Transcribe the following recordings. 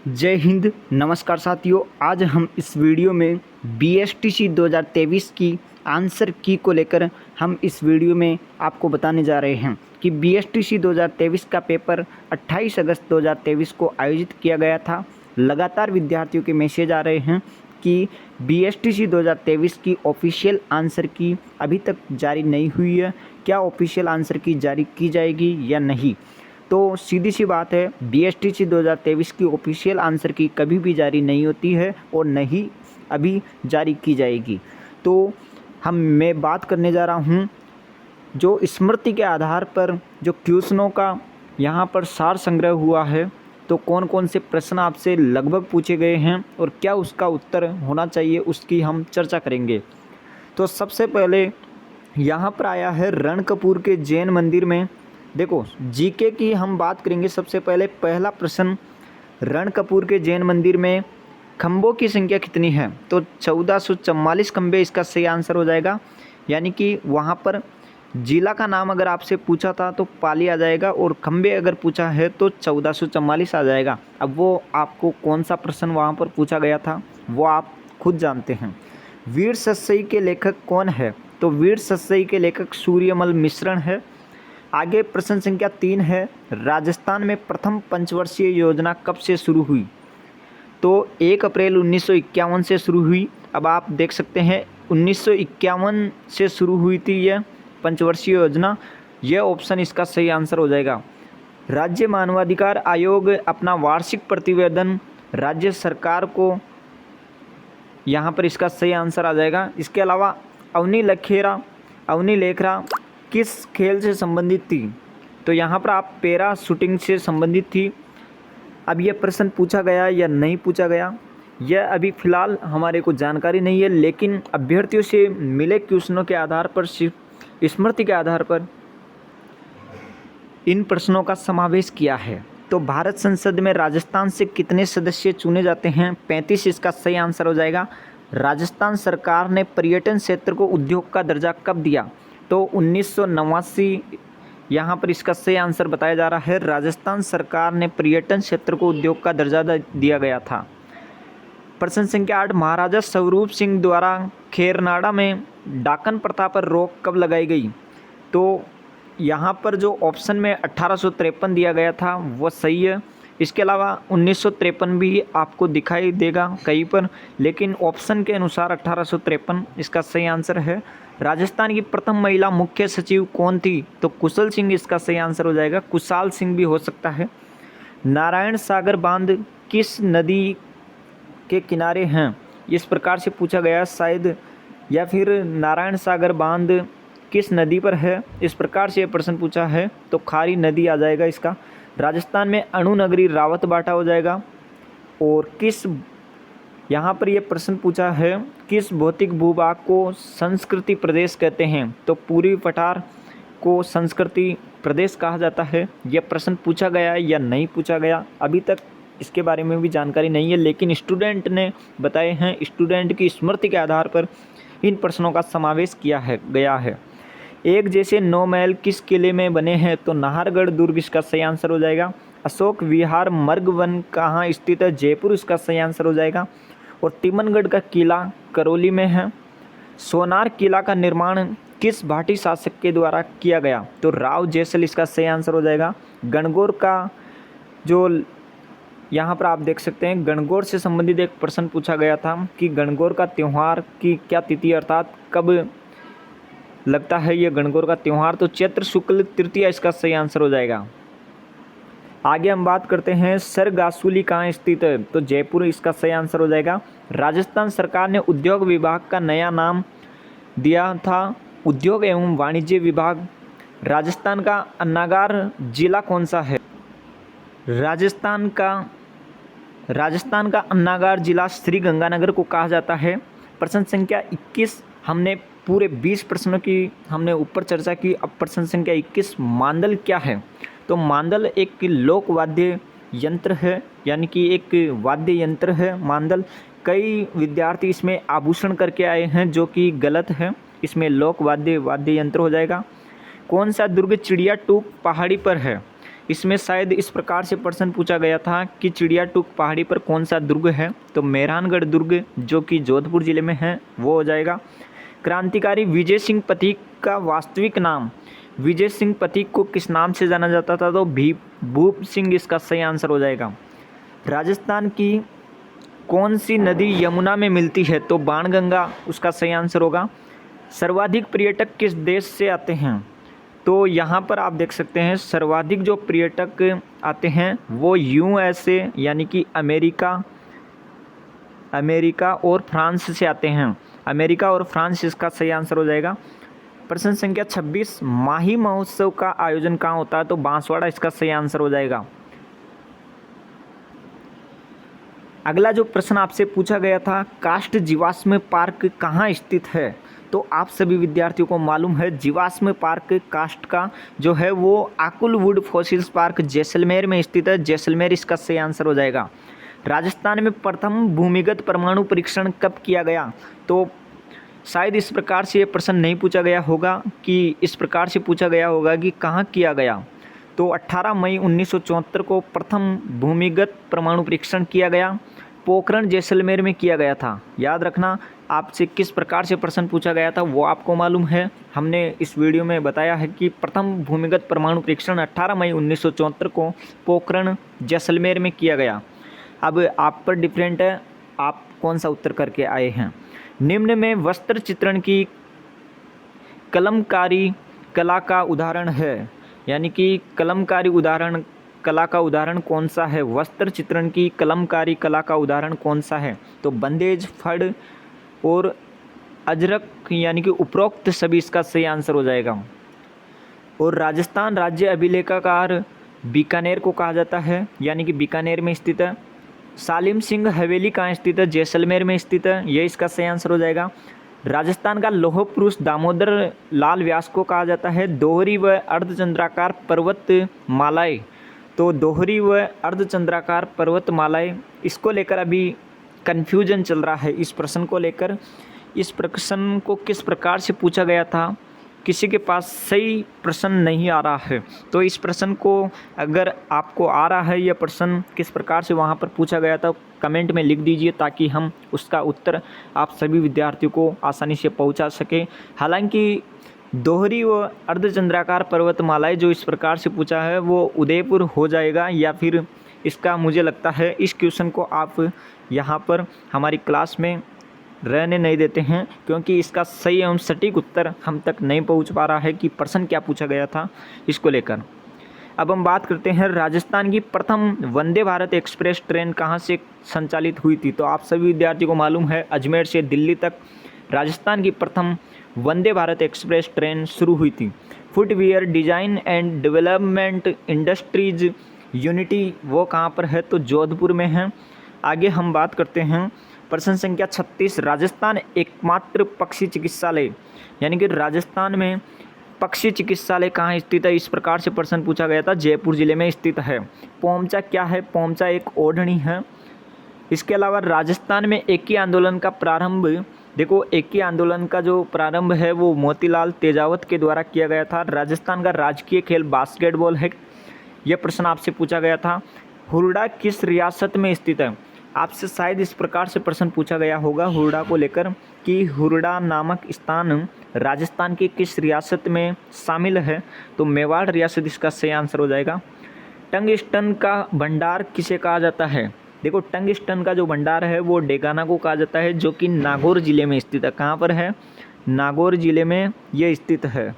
जय हिंद। नमस्कार साथियों, आज हम इस वीडियो में बीएसटीसी 2023 की आंसर की को लेकर हम इस वीडियो में आपको बताने जा रहे हैं कि बीएसटीसी 2023 का पेपर 28 अगस्त 2023 को आयोजित किया गया था। लगातार विद्यार्थियों के मैसेज आ रहे हैं कि बीएसटीसी 2023 की ऑफिशियल आंसर की अभी तक जारी नहीं हुई है, क्या ऑफिशियल आंसर की जारी की जाएगी या नहीं। तो सीधी सी बात है, बीएसटीसी 2023 की ऑफिशियल आंसर की कभी भी जारी नहीं होती है और नहीं अभी जारी की जाएगी। तो मैं बात करने जा रहा हूँ जो स्मृति के आधार पर जो क्वेश्चनों का यहाँ पर सार संग्रह हुआ है, तो कौन कौन से प्रश्न आपसे लगभग पूछे गए हैं और क्या उसका उत्तर होना चाहिए, उसकी हम चर्चा करेंगे। तो सबसे पहले यहाँ पर आया है रणकपुर के जैन मंदिर में। देखो, जीके की हम बात करेंगे। सबसे पहले पहला प्रश्न, रणकपुर के जैन मंदिर में खंभों की संख्या कितनी है? तो 1444 खंभे इसका सही आंसर हो जाएगा। यानी कि वहाँ पर जिला का नाम अगर आपसे पूछा था तो पाली आ जाएगा और खंभे अगर पूछा है तो 1444 आ जाएगा। अब वो आपको कौन सा प्रश्न वहाँ पर पूछा गया था वो आप खुद जानते हैं। वीर सतसई के लेखक कौन है? तो वीर सतसई के लेखक सूर्यमल मिश्रण है। आगे प्रश्न संख्या 3 है, राजस्थान में प्रथम पंचवर्षीय योजना कब से शुरू हुई? तो 1 अप्रैल 1951 से शुरू हुई। अब आप देख सकते हैं 1951 से शुरू हुई थी यह पंचवर्षीय योजना। यह ऑप्शन इसका सही आंसर हो जाएगा। राज्य मानवाधिकार आयोग अपना वार्षिक प्रतिवेदन राज्य सरकार को, यहाँ पर इसका सही आंसर आ जाएगा। इसके अलावा अवनी लेखरा किस खेल से संबंधित थी? तो यहाँ पर आप पैरा शूटिंग से संबंधित थी। अब यह प्रश्न पूछा गया या नहीं पूछा गया, यह अभी फ़िलहाल हमारे को जानकारी नहीं है, लेकिन अभ्यर्थियों से मिले क्वेश्चनों के आधार पर, स्मृति के आधार पर इन प्रश्नों का समावेश किया है। तो भारत संसद में राजस्थान से कितने सदस्य चुने जाते हैं? 35 इसका सही आंसर हो जाएगा। राजस्थान सरकार ने पर्यटन क्षेत्र को उद्योग का दर्जा कब दिया? तो 1989 यहाँ पर इसका सही आंसर बताया जा रहा है। राजस्थान सरकार ने पर्यटन क्षेत्र को उद्योग का दर्जा दिया गया था। प्रश्न संख्या 8, महाराजा स्वरूप सिंह द्वारा खेरनाड़ा में डाकन प्रथा पर रोक कब लगाई गई? तो यहाँ पर जो ऑप्शन में 1853 दिया गया था वो सही है। इसके अलावा 1953 भी आपको दिखाई देगा कहीं पर, लेकिन ऑप्शन के अनुसार 1853 इसका सही आंसर है। राजस्थान की प्रथम महिला मुख्य सचिव कौन थी? तो कुशल सिंह इसका सही आंसर हो जाएगा। कुशाल सिंह भी हो सकता है। नारायण सागर बांध किस नदी के किनारे हैं? इस प्रकार से पूछा गया शायद, या फिर नारायण सागर बांध किस नदी पर है, इस प्रकार से प्रश्न पूछा है तो खारी नदी आ जाएगा इसका। राजस्थान में अणु नगरी रावतबाटा हो जाएगा। और किस, यहाँ पर यह प्रश्न पूछा है, किस भौतिक भूभाग को संस्कृति प्रदेश कहते हैं? तो पूर्वी पठार को संस्कृति प्रदेश कहा जाता है। यह प्रश्न पूछा गया है या नहीं पूछा गया, अभी तक इसके बारे में भी जानकारी नहीं है, लेकिन स्टूडेंट ने बताए हैं। स्टूडेंट की स्मृति के आधार पर इन प्रश्नों का समावेश गया है। एक जैसे 9 महल किस किले में बने हैं? तो नाहरगढ़ दुर्ग इसका सही आंसर हो जाएगा। अशोक विहार मर्ग वन कहाँ स्थित है? जयपुर इसका सही आंसर हो जाएगा। और तिमनगढ़ का किला करौली में है। सोनार किला का निर्माण किस भाटी शासक के द्वारा किया गया? तो राव जैसल इसका सही आंसर हो जाएगा। गणगौर का जो, यहाँ पर आप देख सकते हैं, गणगौर से संबंधित एक प्रश्न पूछा गया था कि गणगौर का त्यौहार की क्या तिथि अर्थात कब लगता है ये गणगौर का त्यौहार? तो चैत्र शुक्ल तृतीया इसका सही आंसर हो जाएगा। आगे हम बात करते हैं सरगासुली कहाँ स्थित है? तो जयपुर इसका सही आंसर हो जाएगा। राजस्थान सरकार ने उद्योग विभाग का नया नाम दिया था उद्योग एवं वाणिज्य विभाग। राजस्थान का अन्नागार जिला कौन सा है? राजस्थान का अन्नागार जिला श्री गंगानगर को कहा जाता है। प्रश्न संख्या 21, हमने पूरे 20 प्रश्नों की हमने ऊपर चर्चा की। अब प्रश्न संख्या 21, मांदल क्या है? तो मांदल एक लोक वाद्य यंत्र है, यानी कि एक वाद्य यंत्र है मांदल। कई विद्यार्थी इसमें आभूषण करके आए हैं जो कि गलत है। इसमें लोक वाद्य यंत्र हो जाएगा। कौन सा दुर्ग चिड़िया टूक पहाड़ी पर है? इसमें शायद इस प्रकार से प्रश्न पूछा गया था कि चिड़ियाटूक पहाड़ी पर कौन सा दुर्ग है, तो मेहरानगढ़ दुर्ग जो कि जोधपुर जिले में है वो हो जाएगा। क्रांतिकारी विजय सिंह पथिक का वास्तविक नाम, विजय सिंह पथिक को किस नाम से जाना जाता था, तो भूप सिंह इसका सही आंसर हो जाएगा। राजस्थान की कौन सी नदी यमुना में मिलती है, तो बाणगंगा उसका सही आंसर होगा। सर्वाधिक पर्यटक किस देश से आते हैं, तो यहाँ पर आप देख सकते हैं सर्वाधिक जो पर्यटक आते हैं वो USA यानी कि अमेरिका और फ्रांस से आते हैं। अमेरिका और फ्रांस इसका सही आंसर हो जाएगा। प्रश्न संख्या 26, माही महोत्सव का आयोजन कहाँ होता है, तो बांसवाड़ा इसका सही आंसर हो जाएगा। अगला जो प्रश्न आपसे पूछा गया था, काष्ठ जीवाश्म पार्क कहाँ स्थित है, तो आप सभी विद्यार्थियों को मालूम है जीवाश्म पार्क काष्ठ का जो है वो आकुल वुड फॉसिल्स पार्क जैसलमेर में स्थित है। जैसलमेर इसका सही आंसर हो जाएगा। राजस्थान में प्रथम भूमिगत परमाणु परीक्षण कब किया गया, तो शायद इस प्रकार से ये प्रश्न नहीं पूछा गया होगा कि इस प्रकार से पूछा गया होगा कि कहाँ किया गया, तो 18 मई 1974 को प्रथम भूमिगत परमाणु परीक्षण किया गया। पोखरण जैसलमेर में किया गया था। याद रखना, आपसे किस प्रकार से प्रश्न पूछा गया था वो आपको मालूम है। हमने इस वीडियो में बताया है कि प्रथम भूमिगत परमाणु परीक्षण 18 मई 1974 को पोखरण जैसलमेर में किया गया। अब आप पर डिफरेंट है, आप कौन सा उत्तर करके आए हैं। निम्न में वस्त्र चित्रण की कलमकारी कला का उदाहरण है, यानी कि कलमकारी कला का उदाहरण कौन सा है, वस्त्र चित्रण की कलमकारी कला का उदाहरण कौन सा है, तो बंदेज, फड़ और अजरक यानी कि उपरोक्त सभी इसका सही आंसर हो जाएगा। और राजस्थान राज्य अभिलेखागार बीकानेर को कहा जाता है, यानी कि बीकानेर में स्थित है। सालिम सिंह हवेली कहाँ स्थित है, जैसलमेर में स्थित है, ये इसका सही आंसर हो जाएगा। राजस्थान का लौह पुरुष दामोदर लाल व्यास को कहा जाता है। दोहरी व अर्धचंद्राकार पर्वतमालाएं, तो दोहरी व अर्धचंद्राकार पर्वतमालाएं, इसको लेकर अभी कन्फ्यूजन चल रहा है। इस प्रश्न को लेकर, इस प्रश्न को किस प्रकार से पूछा गया था, किसी के पास सही प्रश्न नहीं आ रहा है, तो इस प्रश्न को अगर आपको आ रहा है यह प्रश्न किस प्रकार से वहाँ पर पूछा गया था कमेंट में लिख दीजिए, ताकि हम उसका उत्तर आप सभी विद्यार्थियों को आसानी से पहुँचा सकें। हालांकि दोहरी व अर्धचंद्राकार पर्वतमालाएं जो इस प्रकार से पूछा है वो उदयपुर हो जाएगा, या फिर इसका मुझे लगता है इस क्वेश्चन को आप यहाँ पर हमारी क्लास में रहने नहीं देते हैं, क्योंकि इसका सही एवं सटीक उत्तर हम तक नहीं पहुँच पा रहा है कि प्रश्न क्या पूछा गया था इसको लेकर। अब हम बात करते हैं राजस्थान की प्रथम वंदे भारत एक्सप्रेस ट्रेन कहाँ से संचालित हुई थी, तो आप सभी विद्यार्थियों को मालूम है अजमेर से दिल्ली तक राजस्थान की प्रथम वंदे भारत एक्सप्रेस ट्रेन शुरू हुई थी। Footwear design and development industries unity वो कहाँ पर है, तो जोधपुर में है। आगे हम बात करते हैं प्रश्न संख्या 36, राजस्थान एकमात्र पक्षी चिकित्सालय, यानी कि राजस्थान में पक्षी चिकित्सालय कहाँ स्थित है, इस प्रकार से प्रश्न पूछा गया था। जयपुर जिले में स्थित है। पोमचा क्या है, पोमचा एक ओढ़नी है। इसके अलावा राजस्थान में एकी आंदोलन का प्रारंभ, देखो एकी आंदोलन का जो प्रारंभ है वो मोतीलाल तेजावत के द्वारा किया गया था। राजस्थान का राजकीय खेल बास्केटबॉल है। यह प्रश्न आपसे पूछा गया था। हुरडा किस रियासत में स्थित है, आपसे शायद इस प्रकार से प्रश्न पूछा गया होगा हुरडा को लेकर कि हुरडा नामक स्थान राजस्थान की किस रियासत में शामिल है, तो मेवाड़ रियासत इसका सही आंसर हो जाएगा। टंगस्टन का भंडार किसे कहा जाता है, देखो टंगस्टन का जो भंडार है वो डेगाना को कहा जाता है, जो कि नागौर जिले में स्थित है। कहाँ पर है, नागौर जिले में ये स्थित है।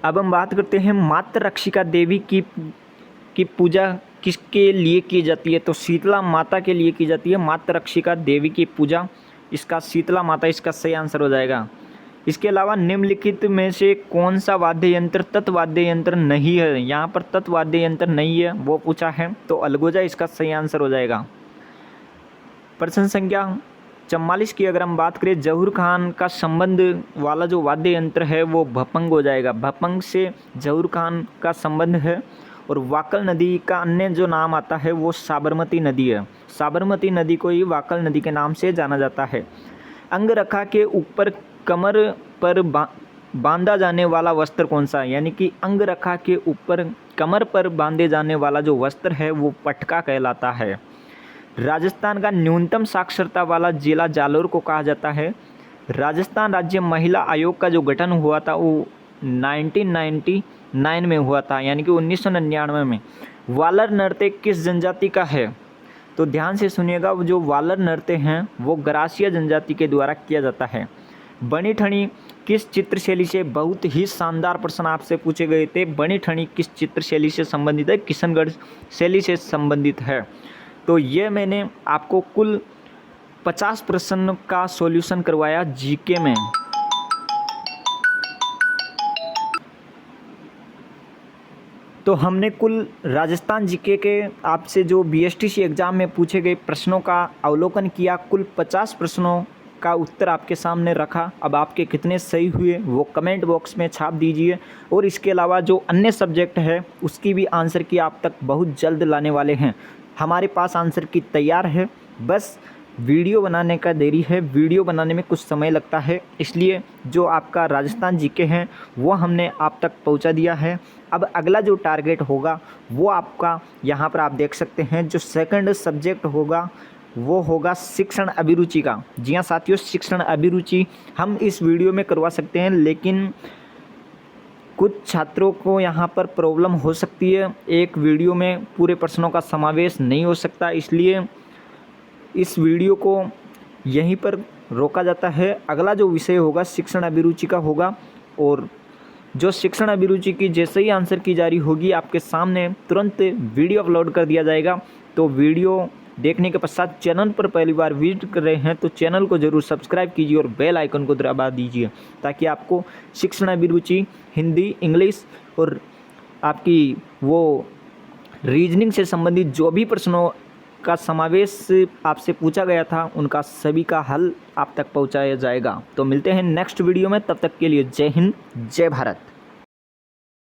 अब हम बात करते हैं मातृ रक्षिका देवी की पूजा किसके लिए की जाती है, तो शीतला माता के लिए की जाती है मातृ रक्षिका देवी की पूजा, इसका शीतला माता इसका सही आंसर हो जाएगा। इसके अलावा निम्नलिखित में से कौन सा वाद्य यंत्र तत्वाद्य यंत्र नहीं है, यहाँ पर तत्वाद्य यंत्र नहीं है वो पूछा है, तो अलगोजा इसका सही आंसर हो जाएगा। प्रश्न संख्या 44 की अगर हम बात करें, जहूर खान का संबंध वाला जो वाद्य यंत्र है वो भपंग हो जाएगा। भपंग से जहूर खान का संबंध है। और वाकल नदी का अन्य जो नाम आता है वो साबरमती नदी है। साबरमती नदी को ही वाकल नदी के नाम से जाना जाता है। अंगरखा के ऊपर कमर पर बांधा जाने वाला वस्त्र कौन सा है, यानी कि अंगरखा के ऊपर कमर पर बांधे जाने वाला जो वस्त्र है वो पटका कहलाता है। राजस्थान का न्यूनतम साक्षरता वाला जिला जालोर को कहा जाता है। राजस्थान राज्य महिला आयोग का जो गठन हुआ था वो 1999 में हुआ था, यानी कि 1999 में। वालर नृत्य किस जनजाति का है? तो ध्यान से सुनिएगा, वो जो वालर नृत्य हैं वो गरासिया जनजाति के द्वारा किया जाता है। बनी ठनी किस चित्रशैली से, बहुत ही शानदार प्रश्न आपसे पूछे गए थे। बनी ठनी किस चित्रशैली से संबंधित है? किशनगढ़ शैली से संबंधित है। तो ये मैंने आपको कुल 50 प्रश्न का सॉल्यूशन करवाया जीके में। तो हमने कुल राजस्थान जीके के आपसे जो बीएसटीसी एग्ज़ाम में पूछे गए प्रश्नों का अवलोकन किया। कुल 50 प्रश्नों का उत्तर आपके सामने रखा। अब आपके कितने सही हुए वो कमेंट बॉक्स में छाप दीजिए। और इसके अलावा जो अन्य सब्जेक्ट है उसकी भी आंसर की आप तक बहुत जल्द लाने वाले हैं। हमारे पास आंसर की तैयार है, बस वीडियो बनाने का देरी है। वीडियो बनाने में कुछ समय लगता है, इसलिए जो आपका राजस्थान जीके हैं वो हमने आप तक पहुंचा दिया है। अब अगला जो टारगेट होगा वो आपका यहाँ पर आप देख सकते हैं, जो सेकंड सब्जेक्ट होगा वो होगा शिक्षण अभिरुचि का। जी हाँ साथियों, शिक्षण अभिरुचि हम इस वीडियो में करवा सकते हैं, लेकिन कुछ छात्रों को यहाँ पर प्रॉब्लम हो सकती है। एक वीडियो में पूरे प्रश्नों का समावेश नहीं हो सकता, इसलिए इस वीडियो को यहीं पर रोका जाता है। अगला जो विषय होगा शिक्षण अभिरुचि का होगा, और जो शिक्षण अभिरुचि की जैसे ही आंसर की जारी होगी आपके सामने तुरंत वीडियो अपलोड कर दिया जाएगा। तो वीडियो देखने के पश्चात चैनल पर पहली बार विजिट कर रहे हैं तो चैनल को ज़रूर सब्सक्राइब कीजिए और बेल आइकन को दबा दीजिए, ताकि आपको शिक्षण अभिरुचि, हिंदी, इंग्लिश और आपकी वो रीजनिंग से संबंधित जो भी प्रश्नों का समावेश आपसे पूछा गया था उनका सभी का हल आप तक पहुंचाया जाएगा। तो मिलते हैं नेक्स्ट वीडियो में, तब तक के लिए जय हिंद, जय भारत।